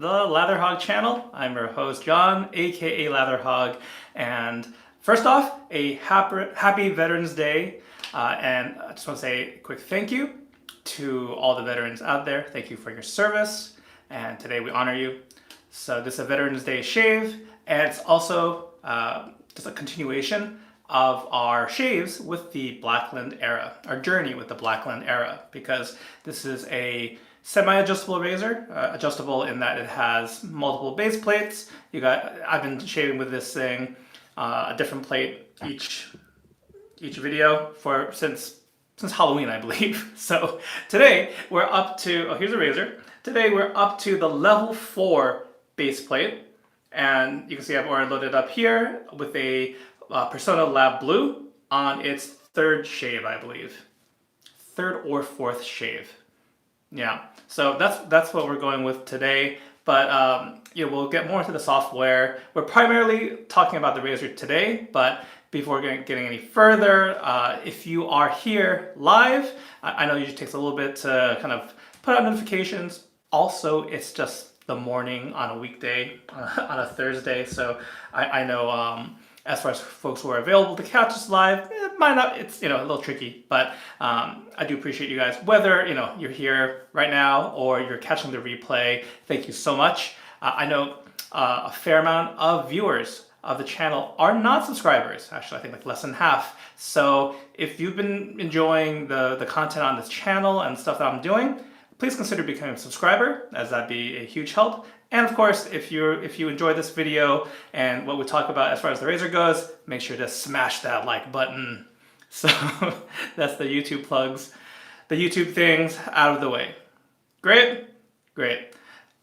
the Latherhog channel. I'm your host John, aka Latherhog, and first off, a happy Veterans Day, and I just want to say a quick thank you to all the veterans out there. Thank you for your service, and today we honor you. So this is a Veterans Day shave, and it's also just a continuation of our shaves with the Blackland Era, our journey with the Blackland Era, because this is a semi-adjustable razor, adjustable in that it has multiple base plates. I've been shaving with this thing, a different plate each video since Halloween, I believe. So today we're up to, here's a razor. Today we're up to the level 4 base plate, and you can see I've already loaded up here with a Persona Lab Blue on its third shave, I believe. Third or fourth shave. Yeah, so that's what we're going with today. But we'll get more into the software. We're primarily talking about the razor today, but before getting any further, if you are here live, I know it usually takes a little bit to kind of put out notifications. Also, it's just the morning on a weekday, on a Thursday, so I know as far as folks who are available to catch us live, it might not, it's a little tricky, but I do appreciate you guys, whether you're here right now or you're catching the replay. Thank you so much. I know a fair amount of viewers of the channel are not subscribers, actually I think like less than half. So if you've been enjoying the content on this channel and stuff that I'm doing, please consider becoming a subscriber, as that'd be a huge help. And of course, if you enjoy this video and what we talk about as far as the razor goes, make sure to smash that like button. So that's the YouTube plugs, the YouTube things out of the way. Great.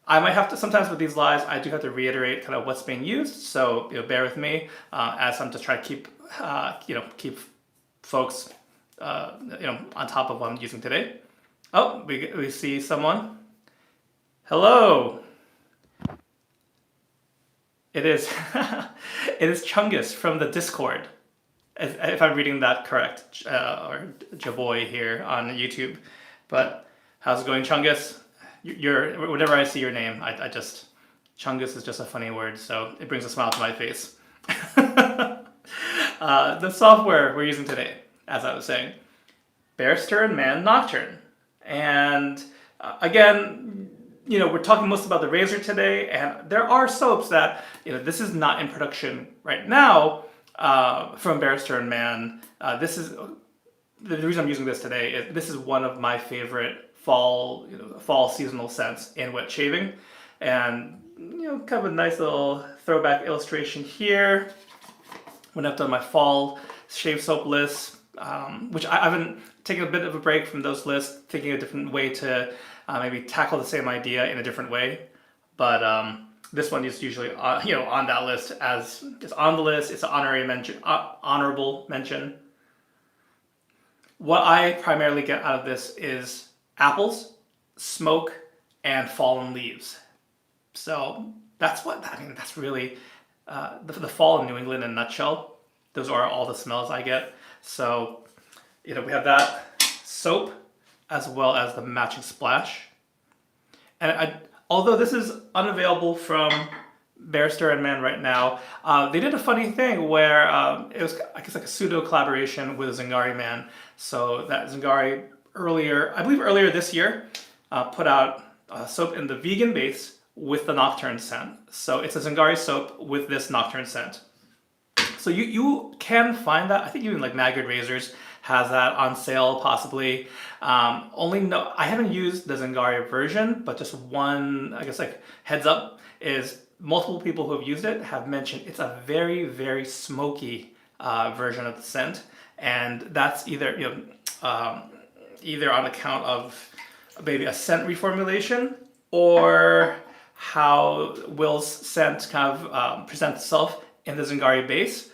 I might have to, sometimes with these lives, I do have to reiterate kind of what's being used. So bear with me as I'm just trying to keep folks on top of what I'm using today. Oh, we see someone. Hello. It is Chungus from the Discord, if I'm reading that correct, or Jaboy here on YouTube. But how's it going, Chungus? Whenever I see your name, Chungus is just a funny word, so it brings a smile to my face. The software we're using today, as I was saying, Barrister and Mann Nocturne. And again, we're talking most about the razor today, and there are soaps that, this is not in production right now from Barrister and Mann. This is, the reason I'm using this today is this is one of my favorite fall seasonal scents in wet shaving. And, kind of a nice little throwback illustration here when I've done my fall shave soap list, which I've been taking a bit of a break from those lists, thinking a different way to maybe tackle the same idea in a different way. But this one is usually on that list, as it's on the list. It's an honorable mention. What I primarily get out of this is apples, smoke, and fallen leaves. So that's really the fall in New England in a nutshell. Those are all the smells I get. So we have that soap as well as the matching splash. And although this is unavailable from Barrister and Mann right now, they did a funny thing where it was, I guess, like a pseudo collaboration with Zingari Man. So that Zingari I believe earlier this year, put out a soap in the vegan base with the Nocturne scent. So it's a Zingari soap with this Nocturne scent. So you can find that. I think even like Maggard Razors has that on sale possibly. I haven't used the Zingari version, but just one, I guess, like heads up is multiple people who have used it have mentioned it's a very, very smoky version of the scent. And that's either on account of maybe a scent reformulation or how Will's scent kind of presents itself in the Zingari base.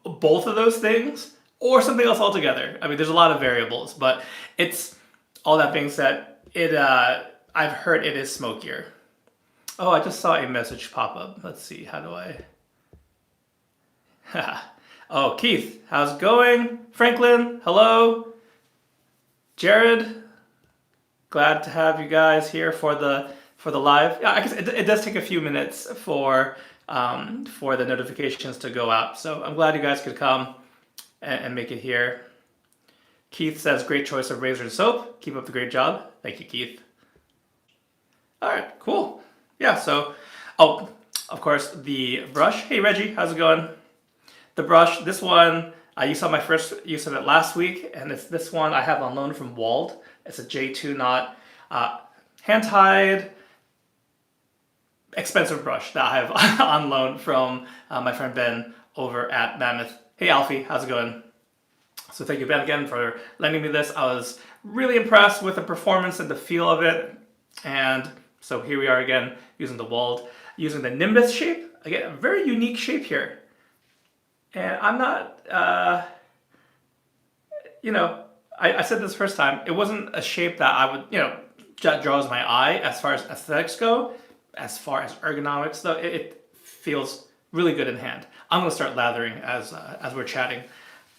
Both of those things, or something else altogether. I mean, there's a lot of variables, but it's, all that being said, I've heard it is smokier. Oh, I just saw a message pop up. Let's see, how do I? Oh, Keith, how's it going? Franklin, hello. Jared, glad to have you guys here for for the live. Yeah, I guess it does take a few minutes for the notifications to go out. So I'm glad you guys could come and make it here. Keith says, great choice of razor and soap. Keep up the great job. Thank you, Keith. All right, cool. Yeah, so, oh, of course, the brush. Hey, Reggie, how's it going? The brush, this one, you saw my first use of it last week, and it's this one I have on loan from Wald. It's a J2 knot, hand-tied, expensive brush that I have on loan from my friend Ben over at Mammoth. Hey, Alfie, how's it going? So thank you, Ben, again, for lending me this. I was really impressed with the performance and the feel of it. And so here we are again, using the Wald, using the Nimbus shape. Again, a very unique shape here. And I'm not, you know, I said this first time, it wasn't a shape that I would, you know, that draws my eye as far as aesthetics go. As far as ergonomics, though, it feels really good in hand. I'm going to start lathering as we're chatting,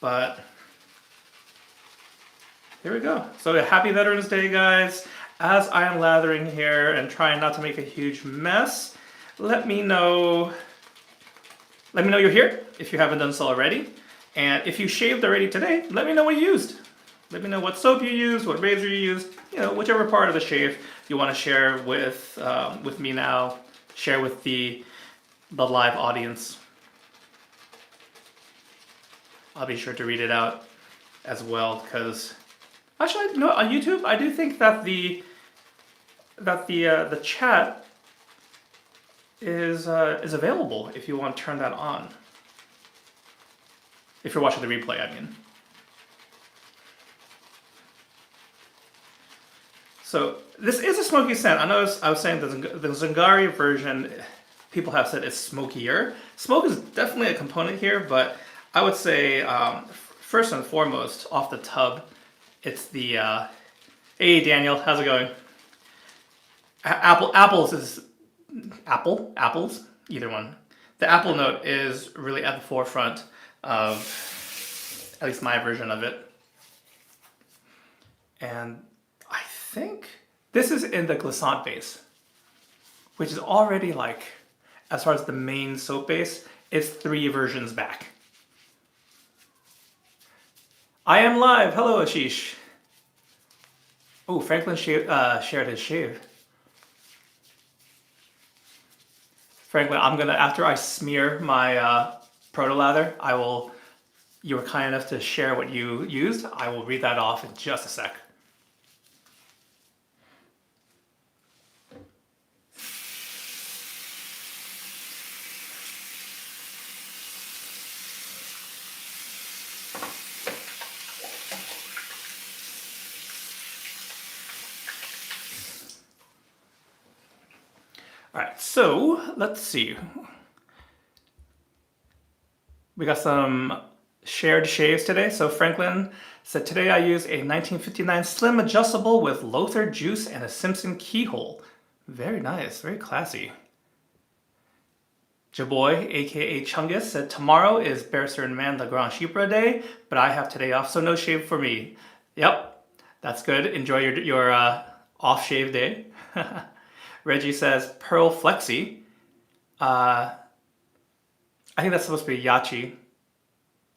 but here we go. So happy Veterans Day, guys. As I am lathering here and trying not to make a huge mess, let me know you're here if you haven't done so already. And if you shaved already today, let me know what you used. Let me know what soap you used, what razor you used, you know, whichever part of the shave you want to share with me now, share with the live audience. I'll be sure to read it out as well, because actually, you know, on YouTube, I do think that the chat is available if you want to turn that on. If you're watching the replay, I mean. So this is a smoky scent. I know I was saying the Zingari version, people have said it's smokier. Smoke is definitely a component here, but I would say first and foremost, off the tub, it's the, hey Daniel, how's it going? Apples, either one. The apple note is really at the forefront of at least my version of it. And I think this is in the glissant base, which is already like, as far as the main soap base, it's 3 versions back. I am live. Hello, Ashish. Oh, Franklin shared his shave. Franklin, I'm gonna, after I smear my proto lather, you were kind enough to share what you used. I will read that off in just a sec. All right, so let's see. We got some shared shaves today. So Franklin said, today I use a 1959 slim adjustable with Lothar juice and a Simpson keyhole. Very nice, very classy. Jaboy, aka Chungus, said, tomorrow is Barrister and Mann Nocturne day, but I have today off, so no shave for me. Yep, that's good. Enjoy your off shave day. Reggie says, Pearl Flexi. I think that's supposed to be Yachi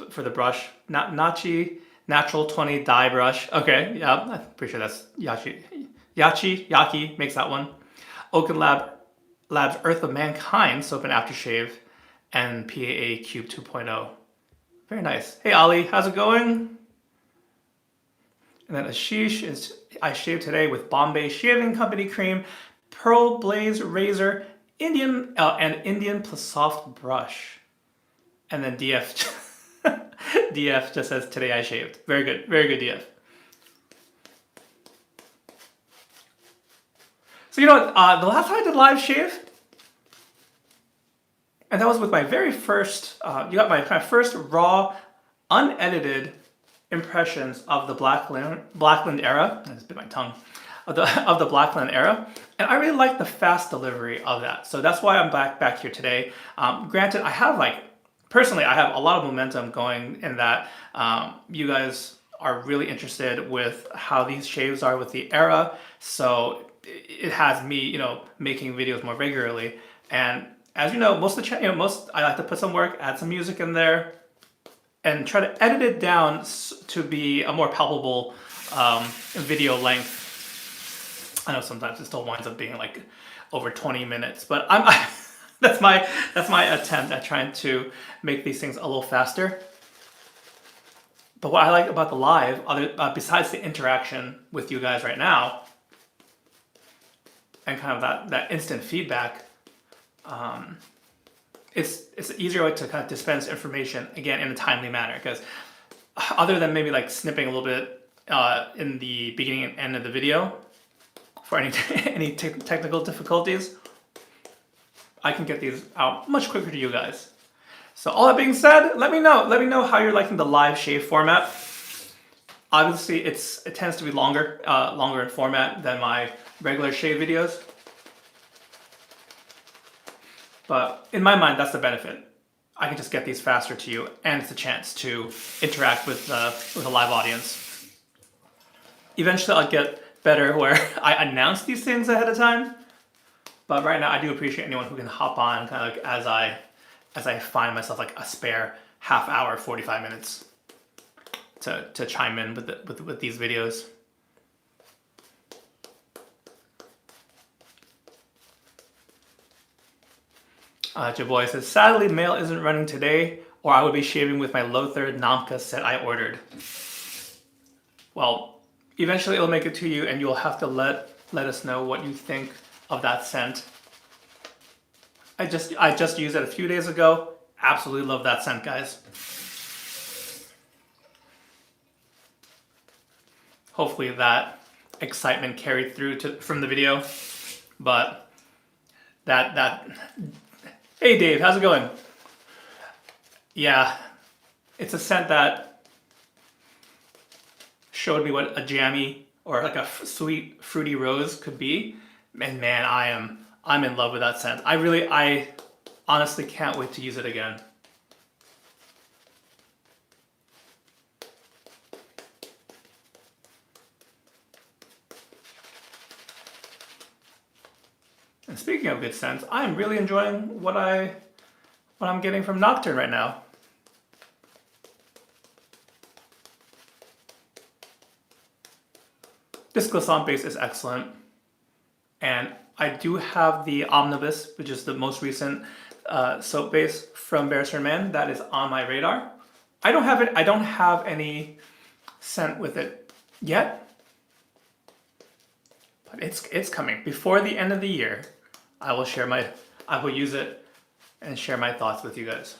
for the brush. Nachi Natural 20 dye brush. Okay, yeah, I'm pretty sure that's Yachi. Yaki makes that one. Oaken Labs Earth of Mankind soap and aftershave, and PAA Cube 2.0. Very nice. Hey Ali, how's it going? And then Ashish is, I shaved today with Bombay Shaving Company cream, Pearl Blaze razor, and Indian plus soft brush. And then DF DF just says, today I shaved. Very good, DF. So you know what, the last time I did live shave, and that was with my very first, you got my kind of first raw, unedited impressions of the Blackland Era. I just bit my tongue. Of the Blackland Era, and I really like the fast delivery of that. So that's why I'm back here today. Granted, I have personally, I have a lot of momentum going in that. You guys are really interested with how these shaves are with the Era, so it has me, making videos more regularly. And as you know, most of the I like to put some work, add some music in there, and try to edit it down to be a more palpable video length. I know sometimes it still winds up being like over 20 minutes, but that's my attempt at trying to make these things a little faster. But what I like about the live, besides the interaction with you guys right now, and kind of that instant feedback, it's an easier way to kind of dispense information again in a timely manner. Because other than maybe like snipping a little bit in the beginning and end of the video for any technical difficulties, I can get these out much quicker to you guys. So all that being said, let me know how you're liking the live shave format. Obviously, it tends to be longer in format than my regular shave videos. But in my mind, that's the benefit. I can just get these faster to you, and it's a chance to interact with a live audience. Eventually, I'll get better where I announce these things ahead of time. But right now, I do appreciate anyone who can hop on kind of like as I find myself like a spare half hour, 45 minutes to chime in with these videos. Jaboy says, sadly, mail isn't running today, or I would be shaving with my Lathering Namka set I ordered. Well, eventually it'll make it to you, and you'll have to let us know what you think of that scent. I just used it a few days ago. Absolutely love that scent, guys. Hopefully that excitement carried through from the video, but that hey Dave, how's it going? Yeah, it's a scent that showed me what a jammy or like a sweet fruity rose could be, and man, I'm in love with that scent. I honestly can't wait to use it again. And speaking of good scents, I'm really enjoying what I'm getting from Nocturne right now. This Glissant base is excellent, and I do have the Omnibus, which is the most recent soap base from Barrister and Mann that is on my radar. I don't have any scent with it yet, but it's coming. Before the end of the year, I will use it and share my thoughts with you guys.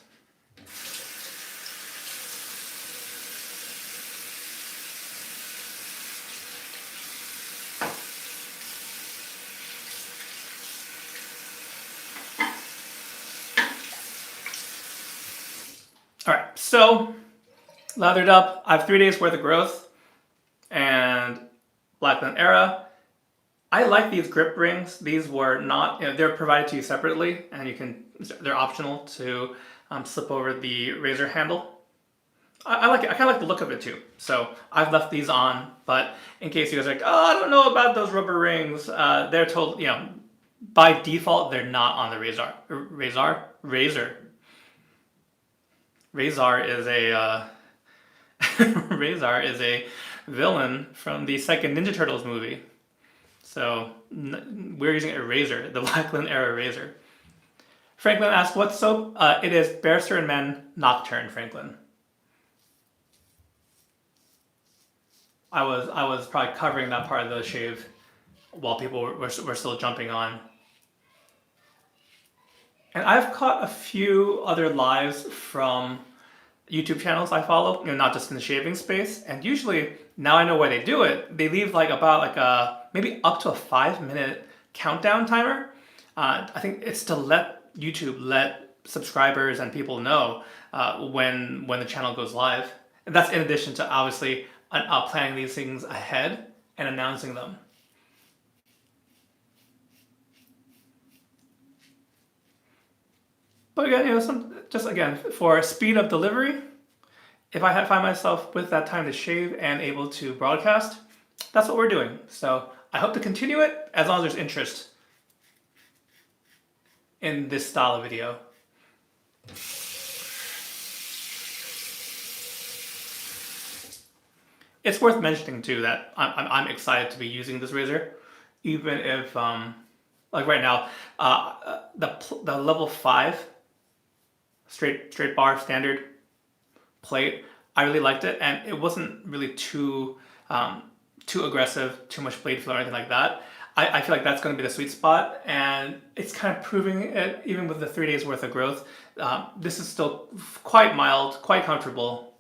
All right, so lathered up. I have 3 days worth of growth and Blackland Era. I like these grip rings. These were not, they're provided to you separately, and they're optional to slip over the razor handle. I like it. I kind of like the look of it too. So I've left these on, but in case you guys are like, oh, I don't know about those rubber rings, they're told, by default, they're not on the razor. Razor is a Razor is a villain from the second Ninja Turtles movie. So we're using a razor, the Blackland Era razor. Franklin asked, what soap? It is Barrister and Mann Nocturne, Franklin. I was probably covering that part of the shave while people were still jumping on. And I've caught a few other lives from YouTube channels I follow, not just in the shaving space. And usually, now I know why they do it. They leave maybe up to a 5-minute countdown timer. I think it's to let subscribers and people know when the channel goes live. And that's in addition to obviously planning these things ahead and announcing them. But again, for speed of delivery, if I find myself with that time to shave and able to broadcast, that's what we're doing. So I hope to continue it as long as there's interest in this style of video. It's worth mentioning too that I'm excited to be using this razor, even if like right now, the level 5 straight bar standard plate, I really liked it, and it wasn't really too aggressive, too much blade flow or anything like that. I feel like that's going to be the sweet spot, and it's kind of proving it even with the 3 days worth of growth. This is still quite mild, quite comfortable.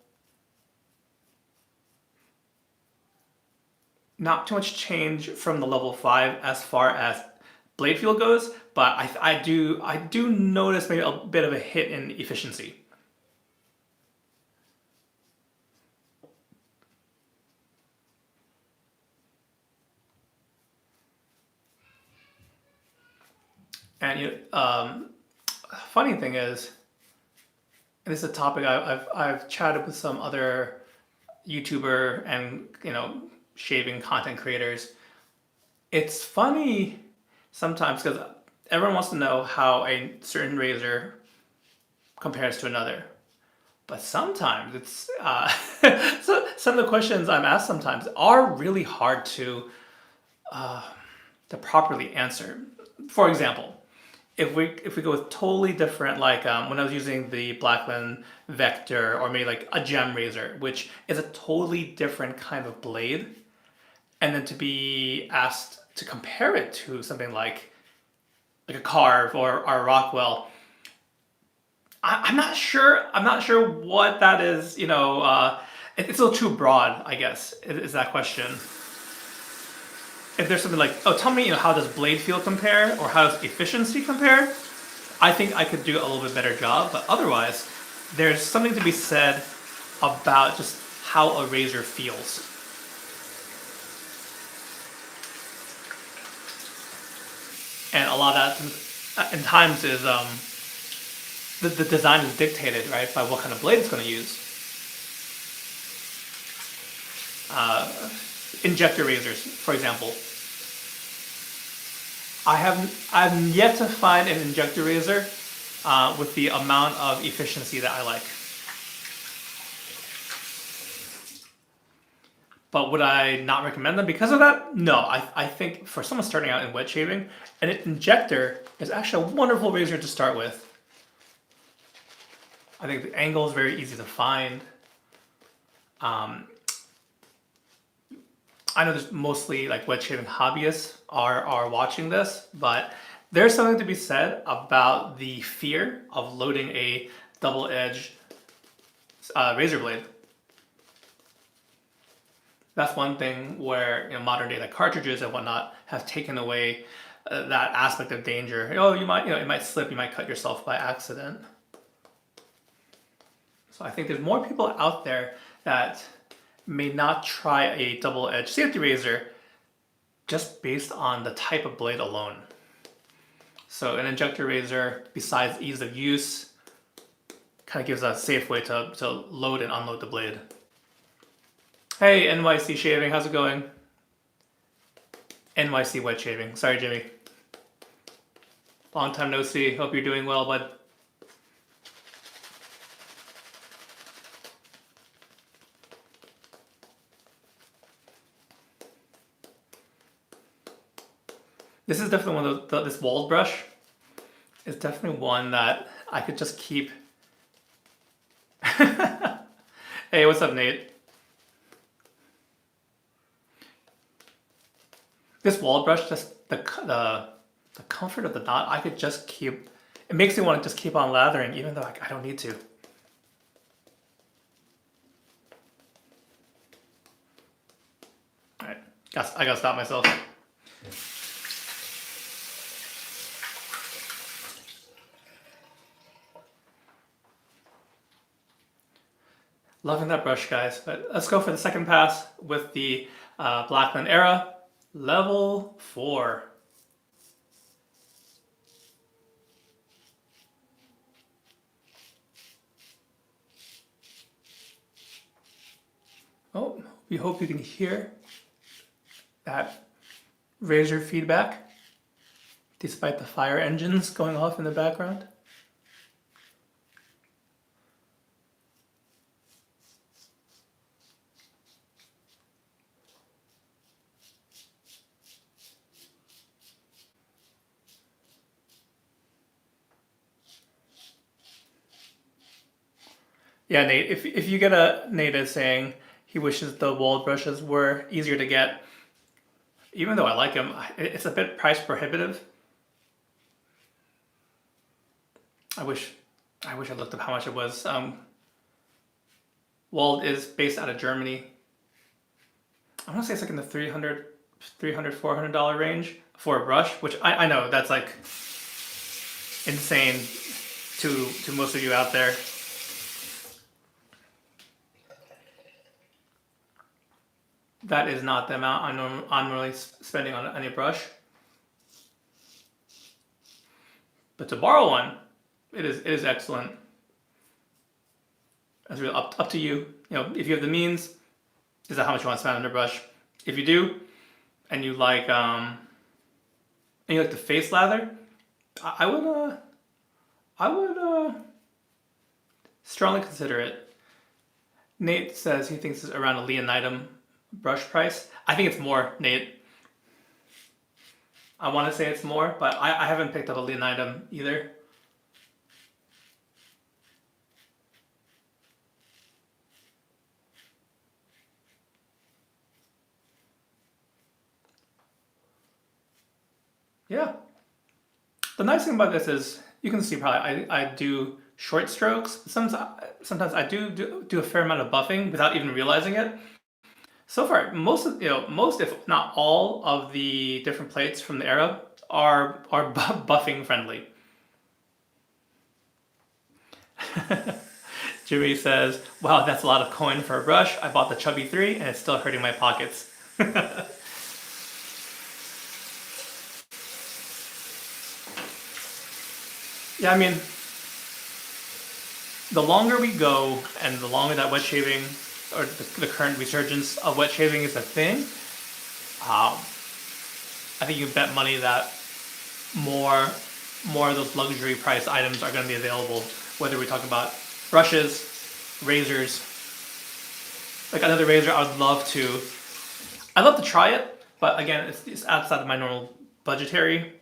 Not too much change from the level 5 as far as blade feel goes, but I do notice maybe a bit of a hit in efficiency. And funny thing is, and this is a topic I've chatted with some other YouTuber and shaving content creators. It's funny sometimes because everyone wants to know how a certain razor compares to another. But sometimes it's so some of the questions I'm asked sometimes are really hard to properly answer. For example, if we go with totally different, like when I was using the Blackland Vector, or maybe like a gem razor, which is a totally different kind of blade, and then to be asked to compare it to something like a Carve or Rockwell, I'm not sure. I'm not sure what that is. It's a little too broad, I guess. Is that question? If there's something like, oh, tell me, how does blade feel compare, or how does efficiency compare? I think I could do a little bit better job, but otherwise, there's something to be said about just how a razor feels. And a lot of that, in times, is the design is dictated, right, by what kind of blade it's going to use. Injector razors, for example. I've yet to find an injector razor with the amount of efficiency that I like. But would I not recommend them because of that? No, I think for someone starting out in wet shaving, an injector is actually a wonderful razor to start with. I think the angle is very easy to find. I know there's mostly like wet shaving hobbyists are watching this, but there's something to be said about the fear of loading a double-edged razor blade. That's one thing where modern day like cartridges and whatnot have taken away that aspect of danger. Oh, it might slip, you might cut yourself by accident. So I think there's more people out there that may not try a double-edged safety razor just based on the type of blade alone. So an injector razor, besides ease of use, kind of gives a safe way to load and unload the blade. Hey, NYC Shaving, how's it going? NYC Wet Shaving. Sorry, Jimmy. Long time no see. Hope you're doing well, bud. This is definitely one of this Wald brush is definitely one that I could just keep. Hey, what's up, Nate? This Wald brush, just the comfort of the knot, I could just keep. It makes me want to just keep on lathering, even though I don't need to. All right, I gotta stop myself. Loving that brush, guys. But let's go for the second pass with the Blackland Era, level 4. Oh, we hope you can hear that razor feedback, despite the fire engines going off in the background. Yeah, Nate, if you get a Nate is saying he wishes the Wald brushes were easier to get, even though I like them, it's a bit price prohibitive. I wish I looked up how much it was. Wald is based out of Germany. I want to say it's like in the $300 $400 range for a brush, which I know that's like insane to most of you out there. That is not the amount I'm normally spending on any brush. But to borrow one, it is excellent. It's really up to you. You know, if you have the means, is that how much you want to spend on a brush? If you do, and you like the face lather, I would strongly consider it. Nate says he thinks it's around a Leonitum brush price. I think it's more, Nate. I want to say it's more, but I haven't picked up a Leonitum either. Yeah. The nice thing about this is you can see probably I do short strokes. Sometimes I do a fair amount of buffing without even realizing it. So far, most if not all of the different plates from the Era are buffing friendly. Jimmy says, "Wow, that's a lot of coin for a brush. I bought the Chubby 3 and it's still hurting my pockets." Yeah, I mean, the longer we go and the longer that wet shaving or the current resurgence of wet shaving is a thing, I think you can bet money that more of those luxury price items are going to be available, whether we talk about brushes, razors. Like another razor I'd love to try it, but again, it's outside of my normal budgetary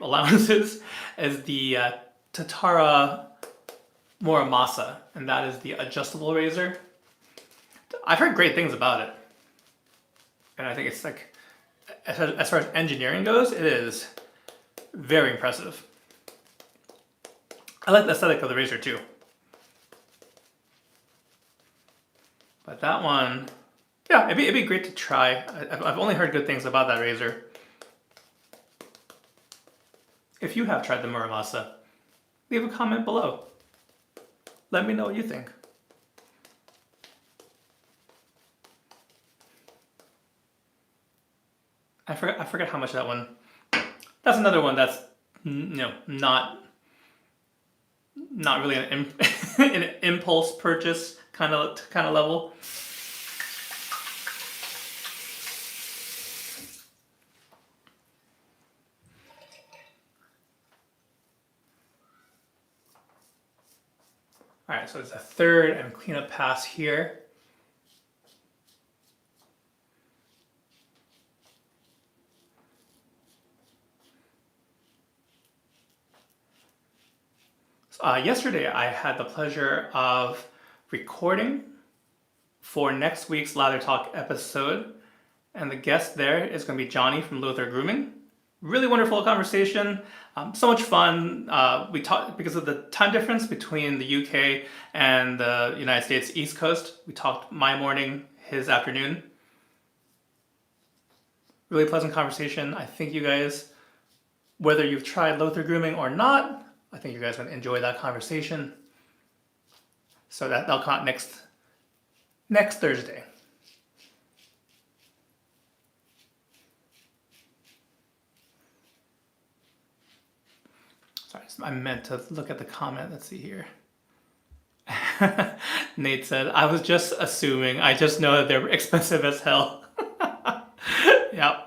allowances, is the Tatara Muramasa, and that is the adjustable razor. I've heard great things about it, and I think it's like, as far as engineering goes, it is very impressive. I like the aesthetic of the razor too, but that one, yeah, it'd be great to try. I've only heard good things about that razor. If you have tried the Muramasa, leave a comment below. Let me know what you think. I forget how much that one. That's another one that's not really an impulse purchase kind of level. All right, so it's a third and cleanup pass here. Yesterday, I had the pleasure of recording for next week's Lather Talk episode, and the guest there is going to be Johnny from Lathering Grooming. Really wonderful conversation, so much fun. We talked, because of the time difference between the UK and the United States East Coast, we talked my morning, his afternoon. Really pleasant conversation. I think you guys, whether you've tried Lathering Grooming or not, I think you guys are going to enjoy that conversation. So that'll come out next Thursday. Sorry, I meant to look at the comment. Let's see here. Nate said, "I was just assuming. I just know that they're expensive as hell."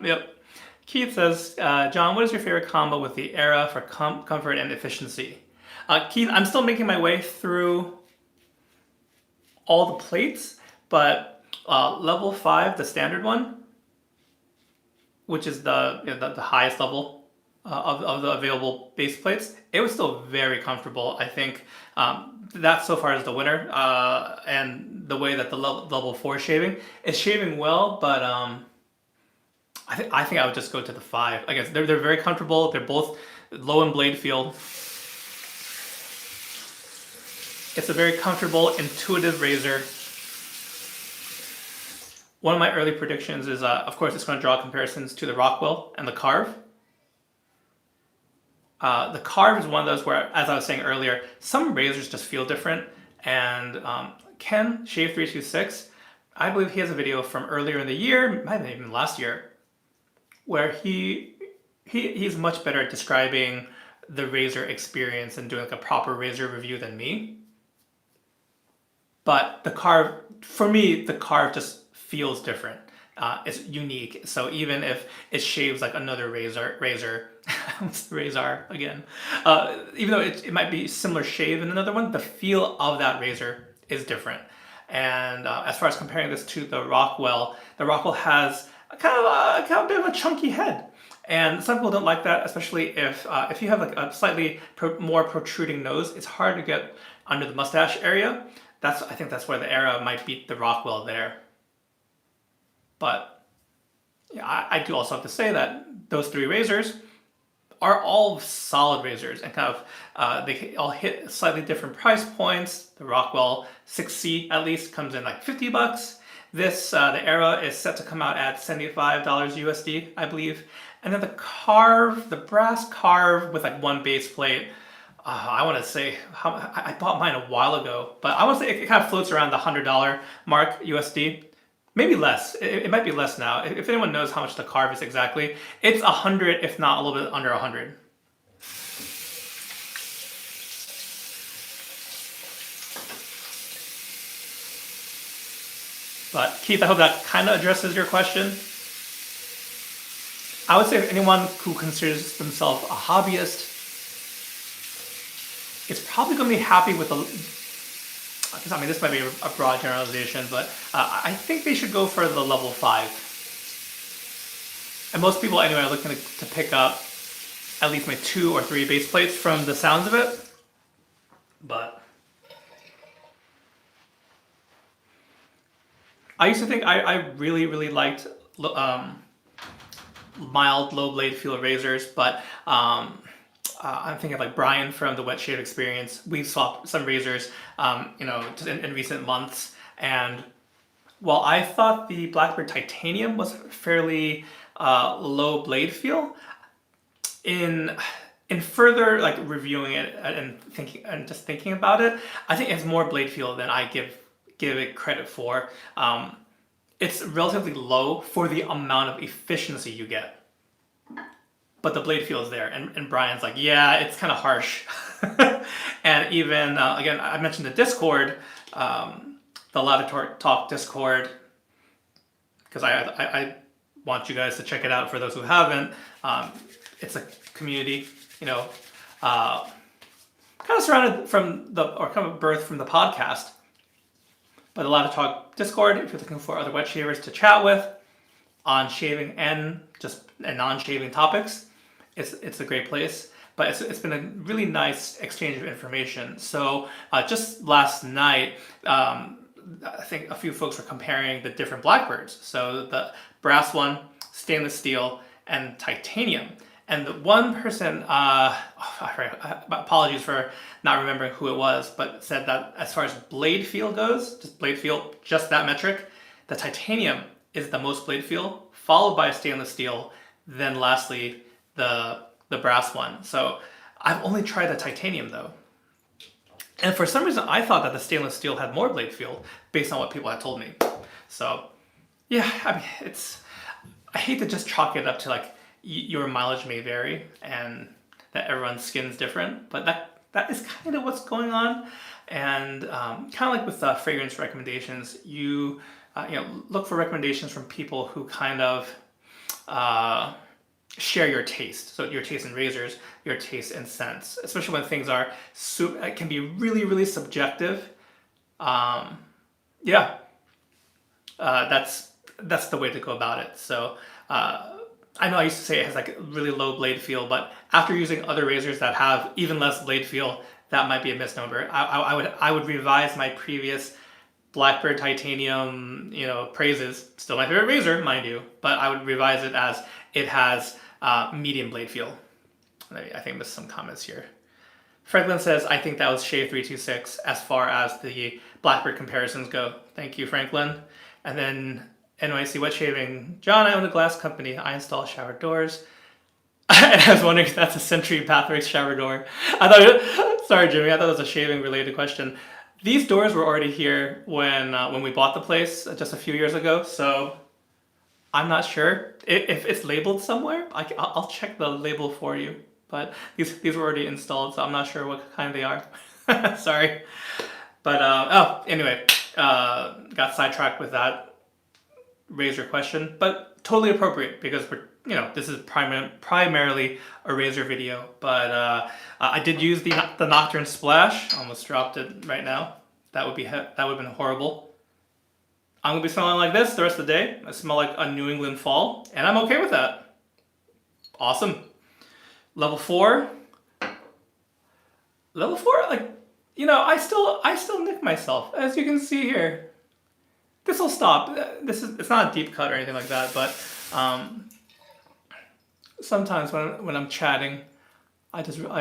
Yep. Keith says, John, what is your favorite combo with the Era for comfort and efficiency? Keith, I'm still making my way through all the plates, but level 5, the standard one, which is the highest level of the available base plates, it was still very comfortable. I think that so far is the winner. And the way that the level 4 shaving is shaving well, but I think I would just go to the 5. I guess they're very comfortable. They're both low in blade feel. It's a very comfortable, intuitive razor. One of my early predictions is, of course, it's going to draw comparisons to the Rockwell and the Carve. The Carve is one of those where, as I was saying earlier, some razors just feel different. And Ken, Shave326, I believe he has a video from earlier in the year, might have been even last year, where he's much better at describing the razor experience and doing like a proper razor review than me. But the Carve, for me, the Carve just feels different. It's unique. So even if it shaves like another razor, razor again, even though it might be similar shave in another one, the feel of that razor is different. And as far as comparing this to the Rockwell has a kind of a bit of a chunky head. And some people don't like that, especially if you have like a slightly more protruding nose. It's hard to get under the mustache area. I think that's where the Era might beat the Rockwell there. But yeah, I do also have to say that those 3 razors are all solid razors and kind of they all hit slightly different price points. The Rockwell 6C at least comes in like $50. This the Era is set to come out at $75 USD, I believe. And then the Carve, the brass Carve with like 1 base plate. I want to say I bought mine a while ago, but I want to say it kind of floats around the $100 mark USD. Maybe less. It might be less now. If anyone knows how much the Carve is exactly, it's 100, if not a little bit under 100. But Keith, I hope that kind of addresses your question. I would say if anyone who considers themselves a hobbyist is probably going to be happy with the... I mean, this might be a broad generalization, but I think they should go for the level 5. And most people, anyway, are looking to pick up at least maybe 2 or 3 base plates from the sounds of it. But I used to think I really, really liked mild, low blade feel razors, but I'm thinking of like Brian from the Wet Shave Experience. We've swapped some razors, just in recent months. And while I thought the Blackbird Titanium was fairly low blade feel, in further like reviewing it and thinking about it, I think it's more blade feel than I give it credit for. It's relatively low for the amount of efficiency you get. But the blade feel is there, and Brian's like, yeah, it's kind of harsh. And even, again, I mentioned the Discord, the Lathering Talk Discord, because I want you guys to check it out for those who haven't. It's a community, kind of surrounded kind of birthed from the podcast. But the Lathering Talk Discord, if you're looking for other wet shavers to chat with on shaving and non-shaving topics, it's a great place. But it's been a really nice exchange of information. So just last night, I think a few folks were comparing the different Blackbirds. So the brass one, stainless steel, and titanium. And the one person, apologies for not remembering who it was, but said that as far as blade feel goes, just that metric, the titanium is the most blade feel, followed by stainless steel, then lastly the brass one. So I've only tried the titanium though. And for some reason I thought that the stainless steel had more blade feel based on what people had told me. So yeah, I mean, I hate to just chalk it up to like your mileage may vary and that everyone's skin's different, but that is kind of what's going on. And kind of like with fragrance recommendations, you look for recommendations from people who kind of share your taste. So your taste in razors, your taste in scents, especially when things are it can be really, really subjective. Yeah, that's the way to go about it. So I know I used to say it has like a really low blade feel, but after using other razors that have even less blade feel, that might be a misnomer. I would revise my previous Blackbird Titanium, praises. Still my favorite razor, mind you, but I would revise it as it has medium blade feel. I think there's some comments here. Franklin says, I think that was Shave 326 as far as the Blackbird comparisons go. Thank you, Franklin. And then NYC Wet Shaving. John, I own a glass company. I install shower doors. And I was wondering if that's a Century Pathworks shower door. Sorry, Jimmy, I thought it was a shaving related question. These doors were already here when we bought the place just a few years ago, so I'm not sure if it's labeled somewhere. I'll check the label for you. But these were already installed, so I'm not sure what kind they are. Sorry. But anyway, got sidetracked with that razor question, but totally appropriate because this is primarily a razor video. But I did use the Nocturne Splash. Almost dropped it right now. That would have been horrible. I'm gonna be smelling like this the rest of the day. I smell like a New England fall, and I'm okay with that. Awesome. Level 4, like, I still nick myself, as you can see here. This will stop. It's not a deep cut or anything like that, but sometimes when I'm chatting, this will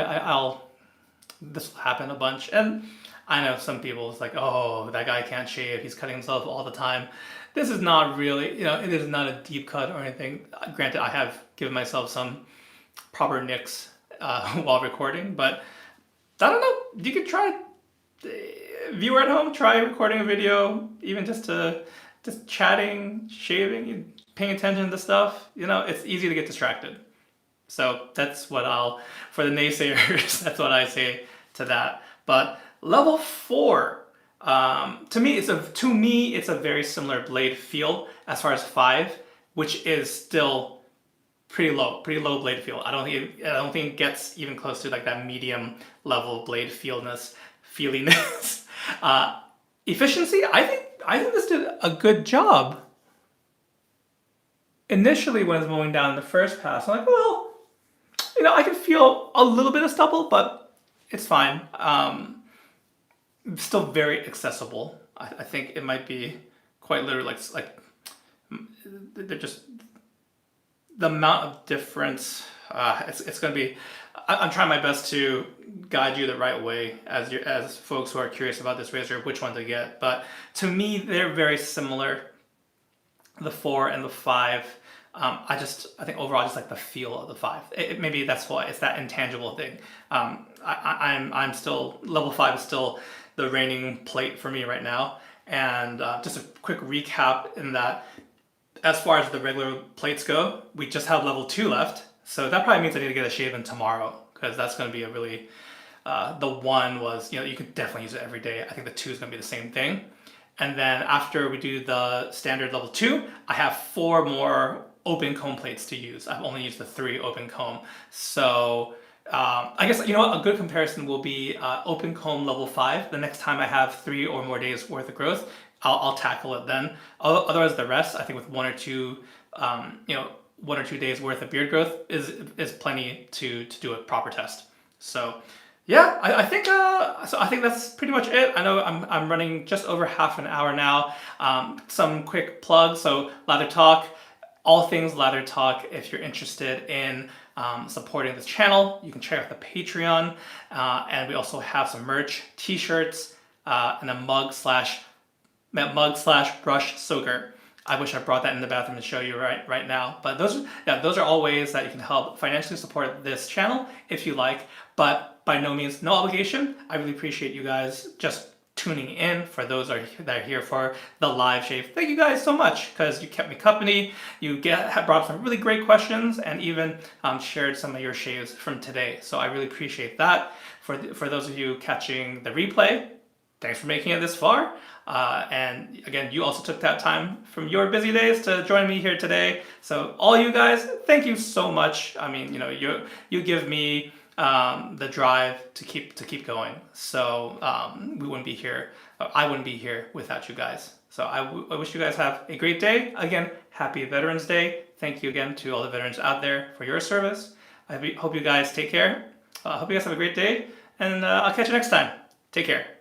happen a bunch. And I know some people is like, oh, that guy can't shave. He's cutting himself all the time. This is not really, it is not a deep cut or anything. Granted, I have given myself some proper nicks while recording, but I don't know, you could try, viewer at home, try recording a video, even just chatting, shaving, paying attention to stuff. It's easy to get distracted. So that's what for the naysayers, that's what I say to that. But level 4, to me it's a very similar blade feel as far as 5, which is still pretty low blade feel. I don't think it gets even close to like that medium level blade feeliness. Efficiency, I think this did a good job. Initially, when I was mowing down the first pass, I'm like, well, I can feel a little bit of stubble, but it's fine. Still very accessible. I think it might be quite literally like they're just. The amount of difference, it's going to be, I'm trying my best to guide you the right way as folks who are curious about this razor, which one to get. But to me, they're very similar, the 4 and the 5. I think overall, I just like the feel of the 5. Maybe that's why it's that intangible thing. I'm still, level 5 is still the reigning plate for me right now. And just a quick recap in that, as far as the regular plates go, we just have level 2 left. So that probably means I need to get a shave in tomorrow, because that's going to be a really, the 1 was, you could definitely use it every day. I think the 2 is going to be the same thing. And then after we do the standard level 2, I have 4 more open comb plates to use. I've only used the 3 open comb. So I guess, a good comparison will be open comb level 5. The next time I have 3 or more days worth of growth, I'll tackle it then. Otherwise, the rest, I think with 1 or 2, 1 or 2 days worth of beard growth is plenty to do a proper test. So yeah, I think that's pretty much it. I know I'm running just over half an hour now. Some quick plugs. So Lather Talk, all things Lather Talk. If you're interested in supporting this channel, you can check out the Patreon, and we also have some merch, t-shirts, and a mug/brush soaker. I wish I brought that in the bathroom to show you right now. But those are all ways that you can help financially support this channel if you like. But by no means, no obligation. I really appreciate you guys just tuning in. For those that are here for the live shave, thank you guys so much, because you kept me company. You brought up some really great questions, and even shared some of your shaves from today. So I really appreciate that. For those of you catching the replay, thanks for making it this far. And again, you also took that time from your busy days to join me here today. So all you guys, thank you so much. I mean, you give me the drive to keep going. So we wouldn't be here. I wouldn't be here without you guys. So I wish you guys have a great day. Again, happy Veterans Day. Thank you again to all the veterans out there for your service. I hope you guys take care. I hope you guys have a great day, and I'll catch you next time. Take care.